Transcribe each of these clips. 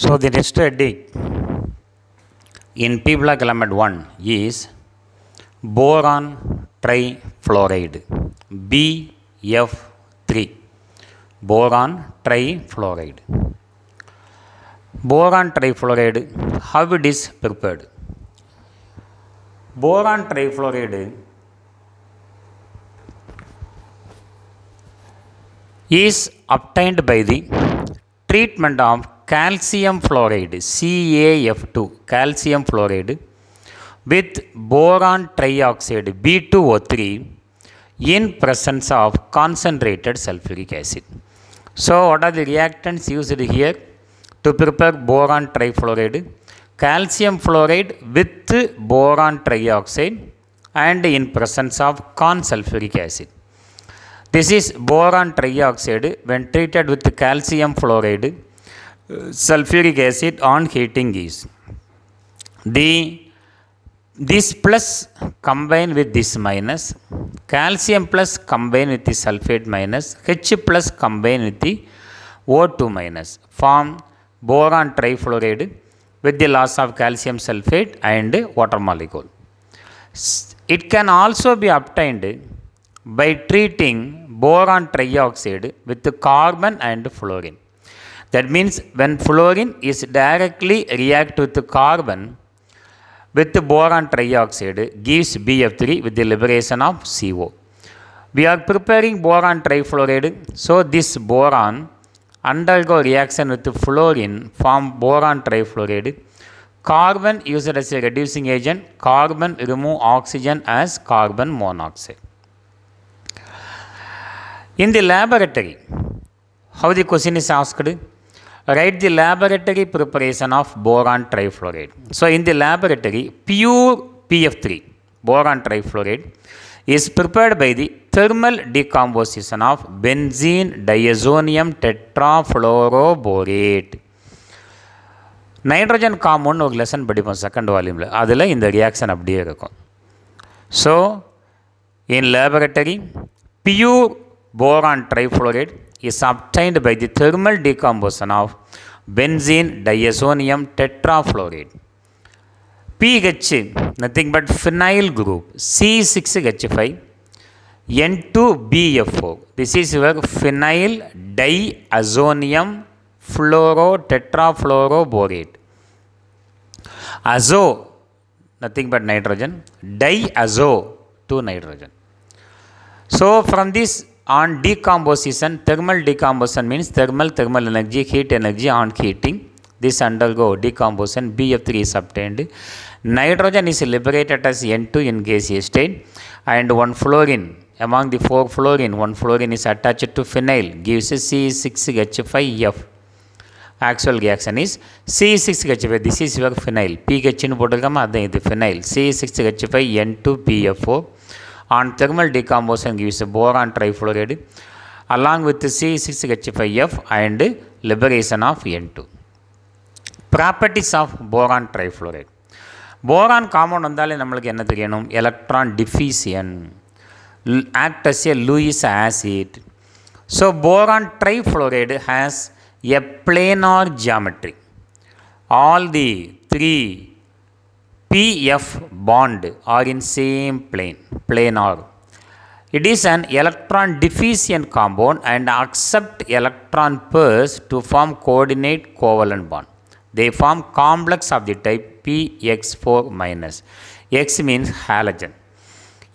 So the next heading in P block element 1 is boron trifluoride BF3. Boron trifluoride. Boron trifluoride, how it is prepared? Boron trifluoride is obtained by the treatment of calcium fluoride CaF2 calcium fluoride with boron trioxide B2O3 in presence of concentrated sulfuric acid. So what are the reactants used here to prepare boron trifluoride? Calcium fluoride with boron trioxide and in presence of consulfuric acid. This is boron trioxide when treated with calcium fluoride, sulfuric acid on heating is this plus combine with this minus, calcium plus combine with the sulfate minus, H plus combine with the O2 minus, form boron trifluoride with the loss of calcium sulfate and water molecule. It can also be obtained by treating boron trioxide with the carbon and fluorine. That means when fluorine is directly react with the carbon with the boron trioxide gives BF3 with the liberation of CO. We are preparing boron trifluoride, so this boron undergo reaction with the fluorine form boron trifluoride. Carbon used as a reducing agent, carbon remove oxygen as carbon monoxide. In the laboratory, how the question is asked? Write the laboratory preparation of boron trifluoride. So in the laboratory, pure PF3, boron trifluoride, is prepared by the thermal decomposition of benzene diazonium tetrafluoroborate. Nitrogen compound ஒரு lesson படிப்போம் second volume ல அதில் இந்த reaction அப்படியே இருக்கும். So in laboratory, pure boron trifluoride is obtained by the thermal decomposition of benzene diazonium tetrafluoride. pH nothing but phenyl group C6H5 N2BF4. This is your phenyl diazonium fluorotetrafluoroborate. Azo nothing but nitrogen, diazo 2 nitrogen. So from this on decomposition, thermal decomposition means thermal energy, heat energy on heating. This undergo decomposition, BF3 is obtained. Nitrogen is liberated as N2 in gaseous state and one fluorine, among the 4 fluorine, one fluorine is attached to phenyl, gives C6H5F. Actual reaction is C6H5, this is your phenyl, pH in போட்டுருக்கமா அது இது phenyl, C6H5 N2BF4. On thermal decomposition gives boron trifluoride along with C6H5F and liberation of N2. Properties of boron trifluoride. Boron compound வந்தாலே நம்மளுக்கு என்ன தெரியணும்? Electron diffusion, act as a Lewis acid. So boron trifluoride has a planar geometry. All the 3 PF bond are in same plane, planar. It is an electron diffusion compound and accept electron pairs to form coordinate covalent bond. They form complex of the type PX4 minus. X means halogen.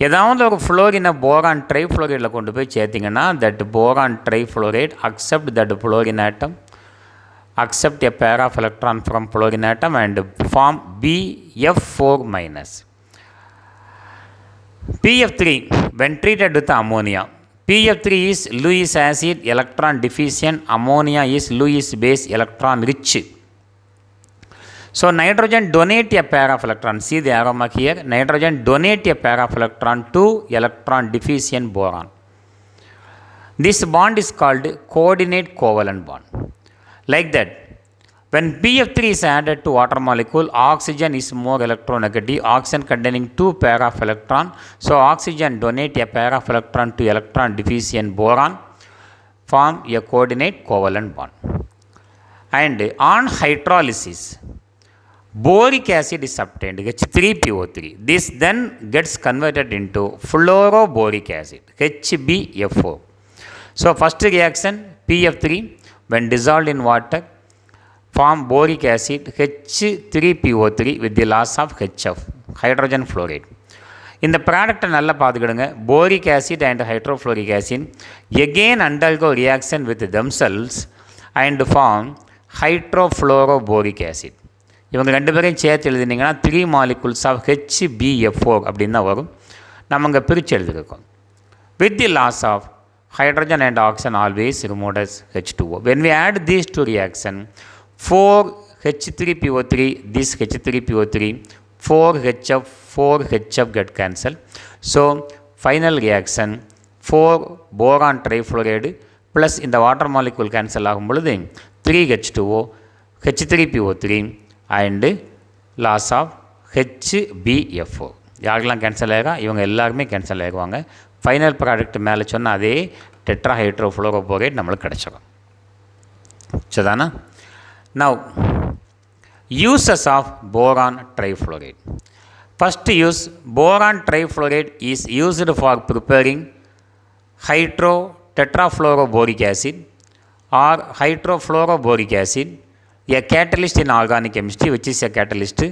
ஏதாவது ஒரு fluorine boron trifluoride கொண்டு போய் சேர்த்திங்கன்னா that boron trifluoride accept that fluorine atom, accept a pair of electron from fluorine atom and form BF4 minus. PF3 when treated with ammonia. PF3 is Lewis acid, electron diffusion. Ammonia is Lewis base, electron rich. So nitrogen donate a pair of electron. See the arrow mark here. Nitrogen donate a pair of electron to electron diffusion boron. This bond is called coordinate covalent bond. Like that, when BF3 is added to water molecule, oxygen is more electronegative, oxygen containing 2 pair of electron. So oxygen donate a pair of electron to electron diffusion boron, form a coordinate covalent bond. And on hydrolysis, boric acid is obtained, H3PO3. This then gets converted into fluoroboric acid, HbFO. So first reaction, PF3, when dissolved in water, form boric acid H3PO3 with the loss of HF, hydrogen fluoride. இந்த ப்ராடக்டை நல்லா பார்த்துக்கிடுங்க. Boric acid and hydrofluoric acid again undergo reaction with themselves and form hydrofluoroboric acid. இவங்க ரெண்டு பேரையும் சேர்த்து எழுதினீங்கன்னா 3 molecules of HbFO அப்படின்னு தான் வரும். நம்ம இங்கே பிரித்து எழுதியிருக்கோம். With the loss of hydrogen and oxygen always removed as H2O. When we add these two reaction, 4H3PO3, this H3PO3, 4HF, 4HF get cancelled. So final reaction 4 boron trifluoride plus in the water molecule cancel ஆகும் பொழுது 3H2O, H3PO3 and loss of HbFO. யாரெல்லாம் cancel ஆகிடும்? இவங்க எல்லாருமே cancel ஆகிடுவாங்க. Final product மேலே சொன்ன அதே டெட்ராஹைட்ரோஃப்ளோரோபோரேட் நம்மளுக்கு கிடச்சிடும். சரிதானா? Now uses of boron trifluoride. First use, boron trifluoride is used for preparing hydrotetrafluoroboric acid or hydrofluoroboric acid, a catalyst in organic chemistry, which is a catalyst.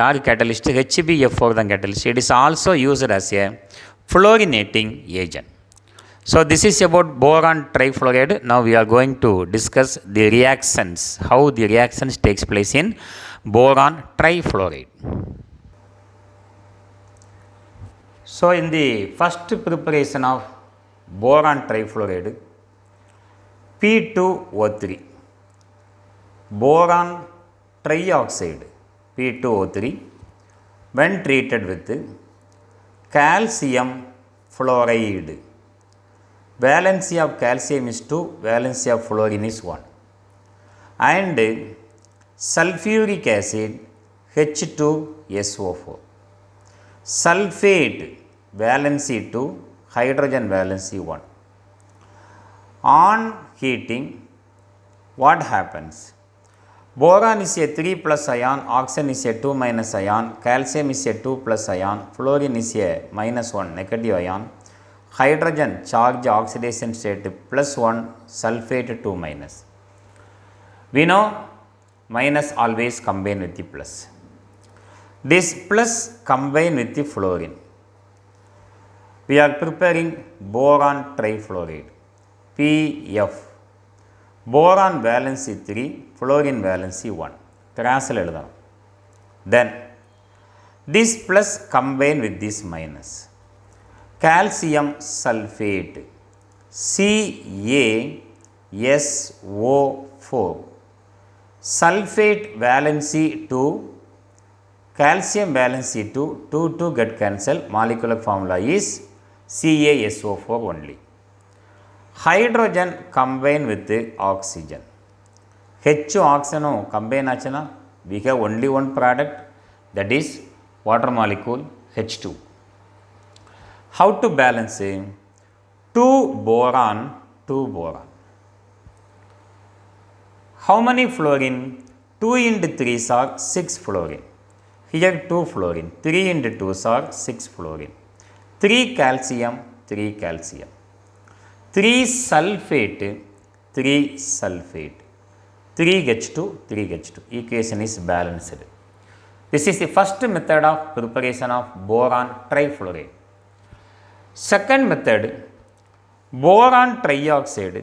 யார் catalyst? HbFO தான் catalyst. It is also used as a fluorinating agent. So this is about boron trifluoride. Now we are going to discuss the reactions, how the reactions takes place in boron trifluoride. So in the first preparation of boron trifluoride, P2O3, boron trioxide, P2O3, when treated with calcium fluoride, valency of calcium is 2, valency of fluorine is 1, and sulfuric acid H2SO4, sulfate valency 2, hydrogen valency 1. On heating, what happens? Boron is a 3 plus ion, oxygen is a 2 minus ion, calcium is a 2 plus ion, fluorine is a minus 1 negative ion, hydrogen charge oxidation state plus 1, sulfate 2 minus. We know minus always combine with the plus. This plus combine with the fluorine. We are preparing boron trifluoride, PF. Boron valency 3, fluorine valency 1. Transfer எழுதணும். Then this plus combine with this minus. Calcium sulfate CaSO4. Sulfate valency 2, calcium valency 2, 2 get cancelled. Molecular formula is CaSO4 only. Hydrogen combine with the oxygen. H oxygen combine achana, we have only one product, that is water molecule H2. How to balance it? 2 boron, 2 boron. How many fluorine? 2 into 3 are 6 fluorine. Here 2 fluorine. 3 into 2 are 6 fluorine. 3 calcium, 3 calcium. 3 sulfate, 3 sulfate. 3H2, 3H2. Equation is balanced. This is the first method of preparation of boron trifluoride. Second method, boron trioxide,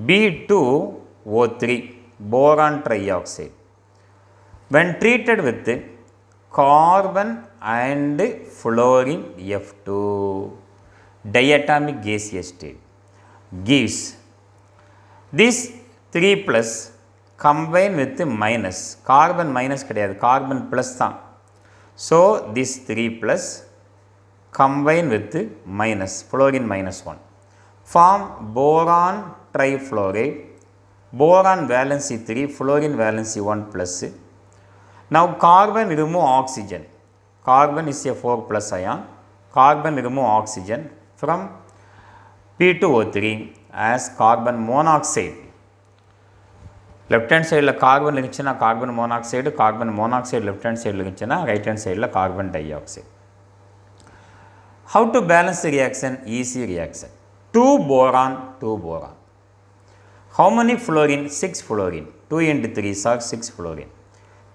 B2O3, boron trioxide. When treated with carbon and fluorine F2, diatomic gaseous state, gives this 3 plus combine with minus, carbon minus கிடையாது, carbon plus தான். So this 3 plus combine with minus, fluorine minus 1, form boron trifluoride, boron valency 3, fluorine valency 1 plus. Now carbon remove oxygen, carbon is a 4 plus ion, carbon remove oxygen from P2O3 as carbon monoxide. left hand side carbon irundhuchina carbon monoxide, carbon monoxide left hand side irundhuchina right hand side carbon dioxide. How to balance the reaction? Easy reaction. 2 boron, 2 boron. How many fluorine? 6 fluorine. 2 into 3 are 6 fluorine.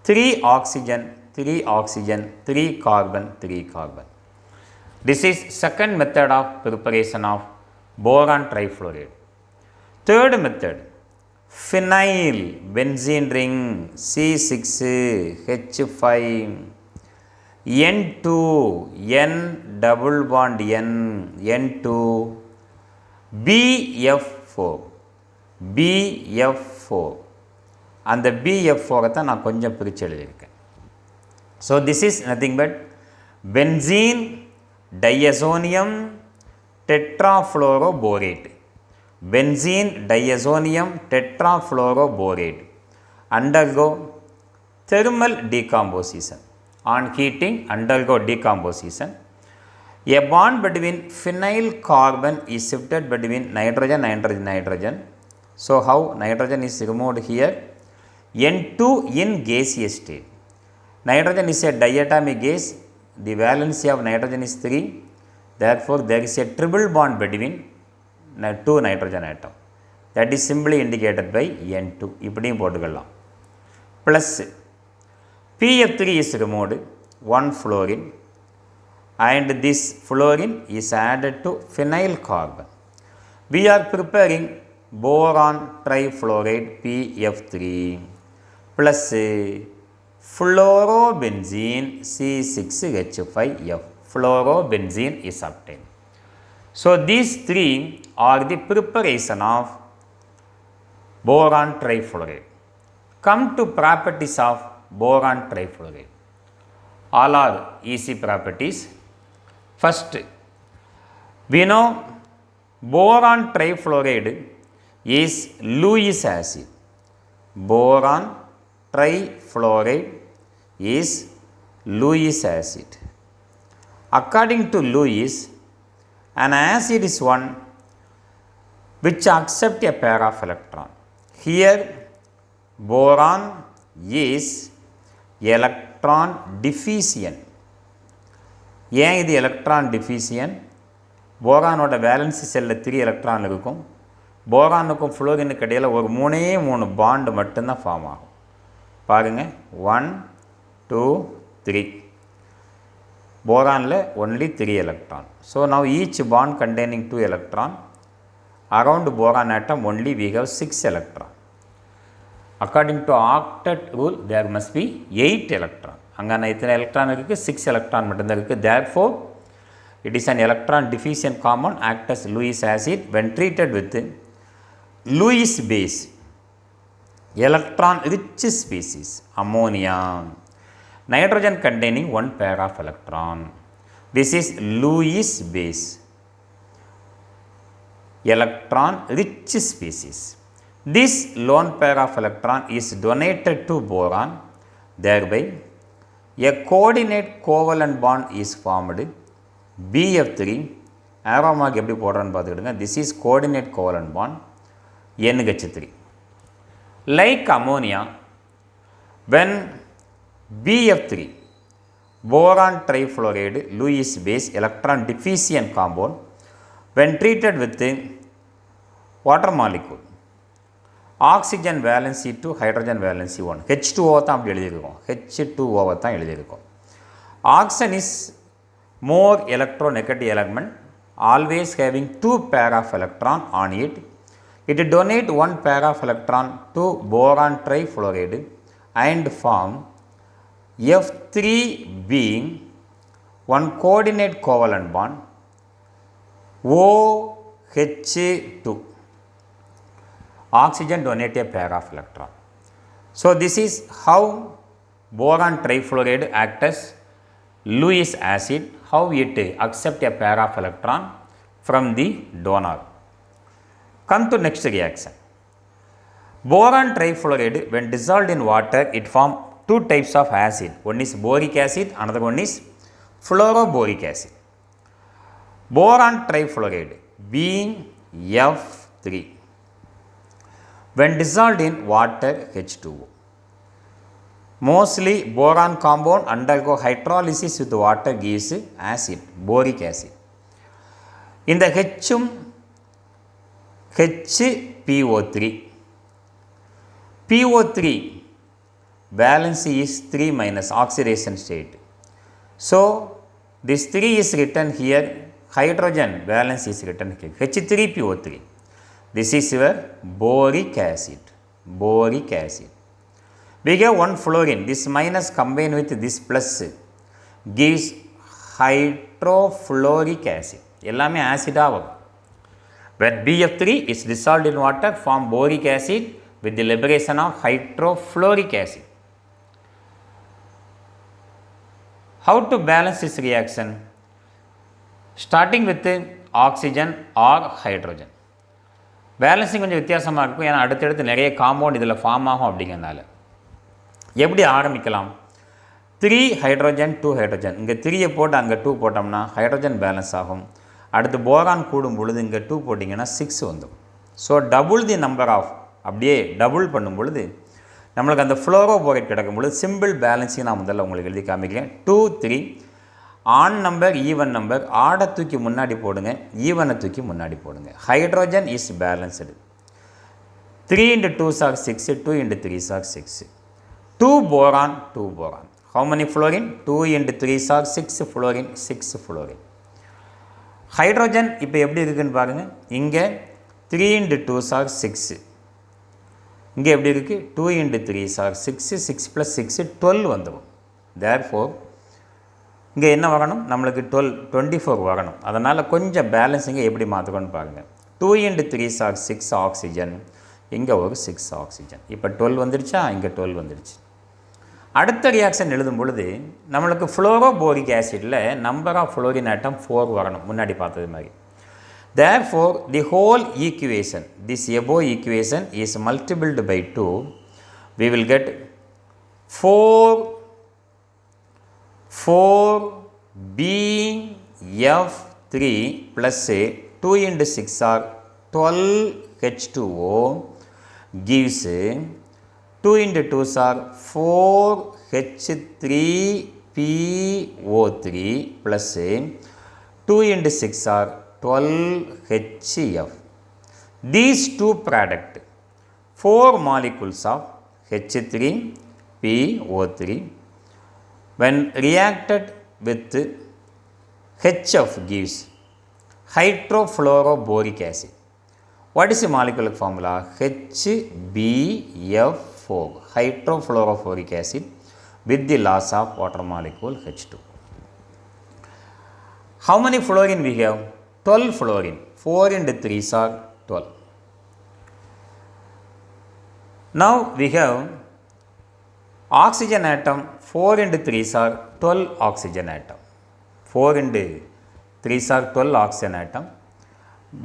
3 oxygen, 3 oxygen, 3 carbon, 3 carbon. This is second method of preparation of boron trifluoride. Third method, phenyl benzene ring C6H5 N2 N double bond N2 BF4 BF4 and the BF4 தான் நான் கொஞ்சம் பிரிச்சு எழுதியிருக்கேன். So this is nothing but benzene diazonium tetrafluoroborate. Benzene diazonium tetrafluoroborate undergo thermal decomposition. On heating, undergo decomposition. A bond between phenyl carbon is shifted between nitrogen, nitrogen, nitrogen. So how nitrogen is removed here? N2 in gaseous state. Nitrogen is a diatomic gas. The valency of nitrogen is 3. Therefore, there is a triple bond between 2 nitrogen atom. That is simply indicated by N2. இப்படியும் போட்டுக்கலாம். Plus PF3 is removed, 1 fluorine, and this fluorine is added to phenyl carbon. We are preparing boron trifluoride PF3 plus fluorobenzene C6H5F. Fluorobenzene is obtained. So these three are the preparation of boron trifluoride. Come to properties of boron trifluoride. All are easy properties. First, we know boron trifluoride is Lewis acid. Boron trifluoride is Lewis acid. According to Lewis, an acid is one which accepts a pair of electron. Here, boron is electron deficient. ஏன் இது electron deficient? போரானோட valency செல்லில் 3 electron இருக்கும். போரானுக்கும் ஃப்ளோரினுக்கு இடையில் ஒரு 3 bond மட்டும்தான் form ஆகும். பாருங்கள், 1 2 3. போரானில் only 3 electron. So now each bond containing 2 electron. Around boron atom only we have 6 electron. According to octet rule, there must be 8 electron. அங்கே இத்தனை எலக்ட்ரான் இருக்குது, 6 electron மட்டும்தான் இருக்குது. Therefore, it is an electron deficient compound, act as Lewis acid when treated with Lewis base, electron rich species, ammonia, nitrogen containing 1 pair of electron. This is Lewis base, electron rich species. This lone pair of electron is donated to boron, thereby a coordinate covalent bond is formed. BF3 arrow mark எப்படி போடுறேன்னு பார்த்துக்கிடுங்க. This is coordinate covalent bond NH3. Like ammonia, when BF3 boron trifluoride Lewis base electron deficient compound, when treated with the water molecule, oxygen valency 2, hydrogen valency 1, H2O தான் அப்படி எழுதியிருக்கோம், H2O தான் எழுதியிருக்கோம். Oxygen is more electronegative element, always having 2 pair of electron on it. It donate 1 pair of electron to boron trifluoride and form F3 being 1 coordinate covalent bond OH2. Oxygen donate a pair of electron. So this is how boron trifluoride acts as Lewis acid, how it accept a pair of electron from the donor. Come to next reaction. Boron trifluoride when dissolved in water, it form 2 types of acid. One is boric acid, another one is fluoroboric acid. Boron trifluoride being F3. when dissolved in water H2O. Mostly boron compound undergo hydrolysis with water gives acid, boric acid. இந்த Hம் HPO3. PO3 valence is 3 minus oxidation state. So this 3 is written here, hydrogen valence is written here, H3PO3. This is your boric acid. Boric acid. We have one fluorine. This minus combined with this plus gives hydrofluoric acid. எல்லாமே acid ஆகும். When BF3 is dissolved in water, form boric acid with the liberation of hydrofluoric acid. How to balance this reaction? Starting with oxygen or hydrogen. Balancing கொஞ்சம் வித்தியாசமாக இருக்கும், ஏன்னா அடுத்தடுத்து நிறைய compound இதில் form ஆகும். அப்படிங்கிறதுனால எப்படி ஆரம்பிக்கலாம்? 3 ஹைட்ரோஜன் 2 ஹைட்ரோஜன், இங்கே 3 போட்டு அங்கே 2 போட்டோம்னா ஹைட்ரோஜன் பேலன்ஸ் ஆகும். அடுத்து போரான் கூடும் பொழுது இங்கே 2 போட்டிங்கன்னா 6 வந்துடும். So double the number of, அப்படியே டபுள் பண்ணும் பொழுது நம்மளுக்கு அந்த ஃப்ளோரோ போரேட் கிடைக்கும் பொழுது சிம்பிள் பேலன்ஸையும் நான் முதல்ல உங்களுக்கு எழுதி காமிக்கிறேன். 2 3 ஆன் நம்பர் ஈவன் நம்பர், ஆடை தூக்கி முன்னாடி போடுங்க, ஈவனை தூக்கி முன்னாடி போடுங்க. Hydrogen is balanced. 3 × 2 are 6, 2 × 3 are 6. 2 boron, 2 boron. How many fluorine? 2 × 3 are 6 fluorine, 6 fluorine. Hydrogen இப்போ எப்படி இருக்குன்னு பாருங்கள். இங்கே 3 × 2 are 6, இங்கே எப்படி இருக்குது? 2 × 3 are 6, 6 + 6 12 வந்துடும். தேர்ஃபோர் இங்கே என்ன வரணும்? நம்மளுக்கு 24 வரணும். அதனால் கொஞ்சம் பேலன்ஸிங்கை எப்படி மாற்றுக்கணும்னு பாருங்கள். 2 × 3 are 6 ஆக்சிஜன், இங்கே ஒரு 6 ஆக்சிஜன். இப்போ 12 வந்துடுச்சா? இங்கே 12 வந்துடுச்சு. அடுத்த ரியாக்ஷன் எழுதும் பொழுது நம்மளுக்கு ஃப்ளோரோபோரிக் ஆசிடில் நம்பர் ஆஃப் ஃப்ளோரின் ஆட்டம் 4 வரணும், முன்னாடி பார்த்தது மாதிரி. Therefore, the whole equation, this above equation is multiplied by 2. We will get 4BF3 plus 2 × 6 are 12H2O gives 2 × 2 are 4H3PO3 plus 2 × 6 are 12HF. These two product 4 molecules of H3PO3 when reacted with HF gives hydrofluoroboric acid. What is the molecular formula? HBF4, hydrofluoroboric acid with the loss of water molecule H2. How many fluorine we have? 12 fluorine. 4 × 3 are 12. Now we have oxygen atom. 4 × 3 are 12 oxygen atom. 4 × 3 are 12 oxygen atom.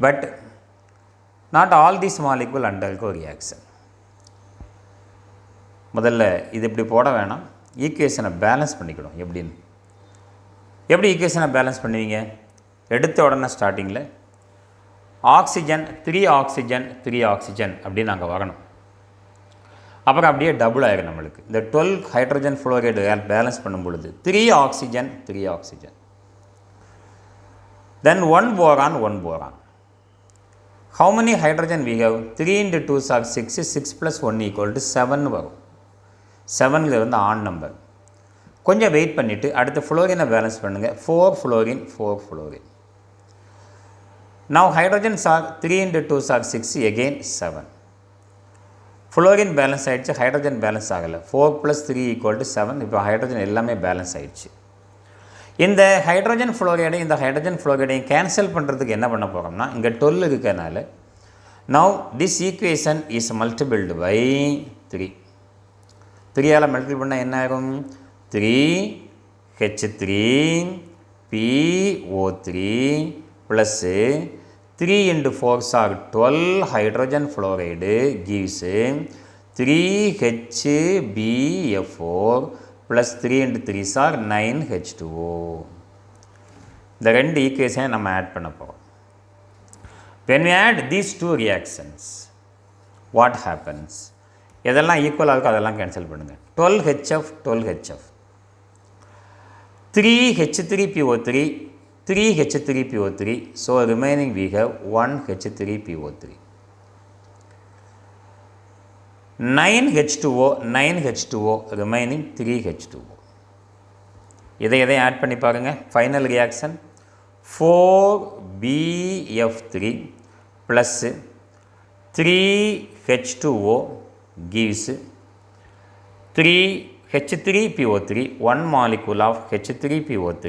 But not all these molecule undergo reaction. முதல்ல இது இப்படி போட வேணாம், ஈக்குவேஷனை balance பண்ணிக்கணும். எப்படி ஈக்குவேஷனை balance பண்ணுவீங்க? எடுத்த உடனே ஸ்டார்டிங்கில் ஆக்சிஜன் 3 ஆக்சிஜன் 3 ஆக்சிஜன் அப்படின்னு நாங்கள் வரணும். அப்புறம் அப்படியே டபுள் ஆகிடும் நம்மளுக்கு. இந்த 12 ஹைட்ரோஜன் ஃப்ளோரைடு பேலன்ஸ் பண்ணும் பொழுது 3 oxygen 3 oxygen. Then 1 boron 1 boron. How many hydrogen we have? 3 × 2 are 6, 6 + 1 = 7 வரும். 7ல் வந்து ஆன் நம்பர். கொஞ்சம் வெயிட் பண்ணிவிட்டு அடுத்த ஃப்ளோரினை பேலன்ஸ் பண்ணுங்கள். 4 fluorine 4 fluorine. Now hydrogens are 3 × 2 are 6, again 7. Fluorine balance ஆகிடுச்சு, ஹைட்ரஜன் பேலன்ஸ் ஆகலை. 4 + 3 = 7. இப்போ ஹைட்ரஜன் எல்லாமே பேலன்ஸ் ஆகிடுச்சு. இந்த ஹைட்ரஜன் ஃப்ளோரைடையும் இந்த ஹைட்ரஜன் ஃப்ளோரைடையும் கேன்சல் பண்ணுறதுக்கு என்ன பண்ண போகிறோம்னா, இங்கே 12 இருக்கிறதுனால now this equation is multiplied by 3. 3ஆல் multiple பண்ணால் என்ன ஆகும்? 3H3PO3 plus 3 × 4 are 12 hydrogen fluoride gives 3HBF4 plus 3 × 3 are 9H2O. இந்த ரெண்டு ஈக்குவேஷனை நம்ம ஆட் பண்ண போகிறோம். When we add these two reactions, what happens? எதெல்லாம் ஈக்குவலாக இருக்கோ அதெல்லாம் கேன்சல் பண்ணுங்கள். 12HF 12HF 3H3PO3 3H3PO3, so remaining we have 1H3PO3. 9H2O 9H2O, remaining 3H2O. இதை ஆட் பண்ணி பாருங்கள். Final reaction 4BF3 plus 3H2O gives 3H3PO3, 1 molecule of H3PO3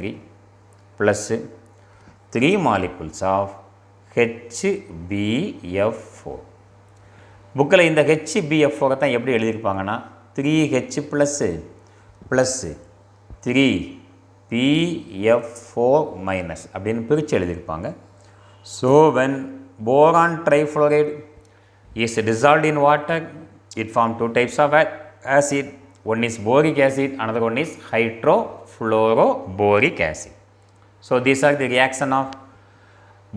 plus 3 molecules of HBF4. புக்கில் இந்த HBF4 தான் எப்படி எழுதியிருப்பாங்கன்னா 3H plus 3PF4 minus அப்படின்னு பிரித்து எழுதியிருப்பாங்க. So when boron trifluoride is dissolved in water, it forms two types of acid. One is boric acid, another one is hydrofluoroboric acid. So these are the reaction of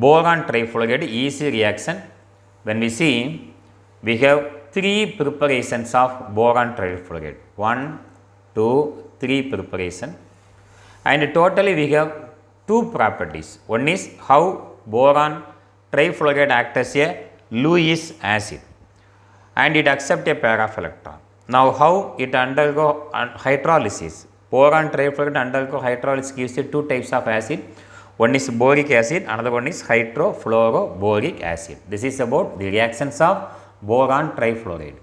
boron trifluoride, easy reaction. When we see, we have three preparations of boron trifluoride. 1, 2, 3 preparation. And totally we have two properties. One is how boron trifluoride acts as a Lewis acid and it accepts a pair of electron. Now how it undergo hydrolysis? Boron trifluoride undergo hydrolysis gives you two types of acid. One is boric acid, another one is hydrofluoroboric acid. This is about the reactions of boron trifluoride.